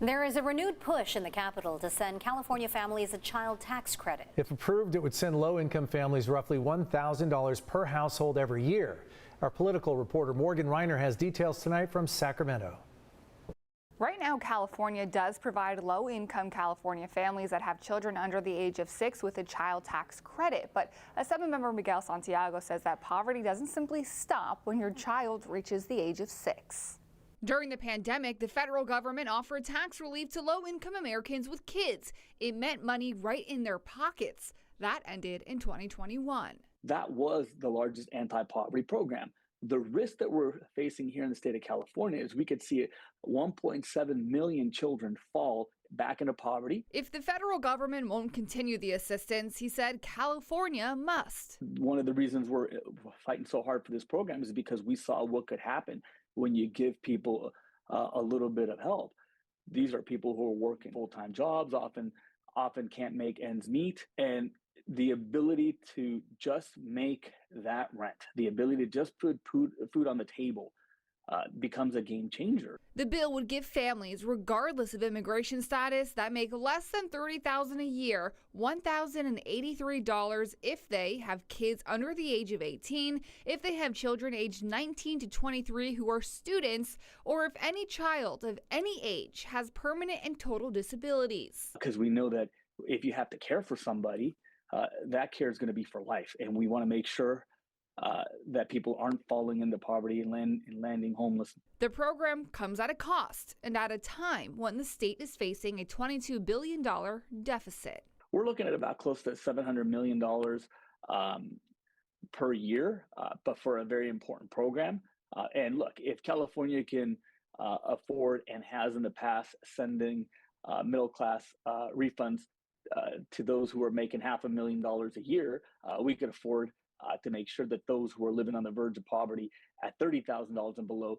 There is a renewed push in the capital to send California families a child tax credit. If approved, it would send low-income families roughly $1,000 per household every year. Our political reporter Morgan Reiner has details tonight from Sacramento. Right now, California does provide low-income California families that have children under the age of 6 with a child tax credit. But Assembly member Miguel Santiago says that poverty doesn't simply stop when your child reaches the age of 6. During the pandemic, the federal government offered tax relief to low-income Americans with kids. It meant money right in their pockets. That ended in 2021. That was the largest anti-poverty program. The risk that we're facing here in the state of California is we could see 1.7 million children fall back into poverty. If the federal government won't continue the assistance, he said California must. One of the reasons we're fighting so hard for this program is because we saw what could happen when you give people a little bit of help. These are people who are working full-time jobs, often can't make ends meet, and the ability to just make that rent, the ability to just put food on the table becomes a game changer. The bill would give families, regardless of immigration status, that make less than $30,000 a year, $1,083 if they have kids under the age of 18, if they have children aged 19 to 23 who are students, or if any child of any age has permanent and total disabilities. Because we know that if you have to care for somebody, that care is going to be for life, and we want to make sure that people aren't falling into poverty and landing homeless. The program comes at a cost and at a time when the state is facing a $22 billion deficit. We're looking at about close to $700 million per year, but for a very important program. And look, if California can afford and has in the past sending middle-class refunds to those who are making $500,000 a year, we could afford to make sure that those who are living on the verge of poverty at $30,000 and below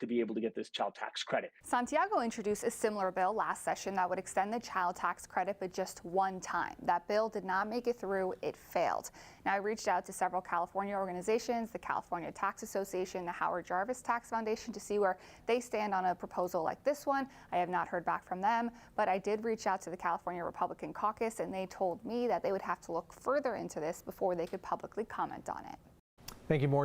to be able to get this child tax credit. Santiago introduced a similar bill last session that would extend the child tax credit, but just one time. That bill did not make it through. It failed. Now, I reached out to several California organizations, the California Tax Association, the Howard Jarvis Tax Foundation, to see where they stand on a proposal like this one. I have not heard back from them, but I did reach out to the California Republican Caucus, and they told me that they would have to look further into this before they could publicly comment on it. Thank you, Morgan.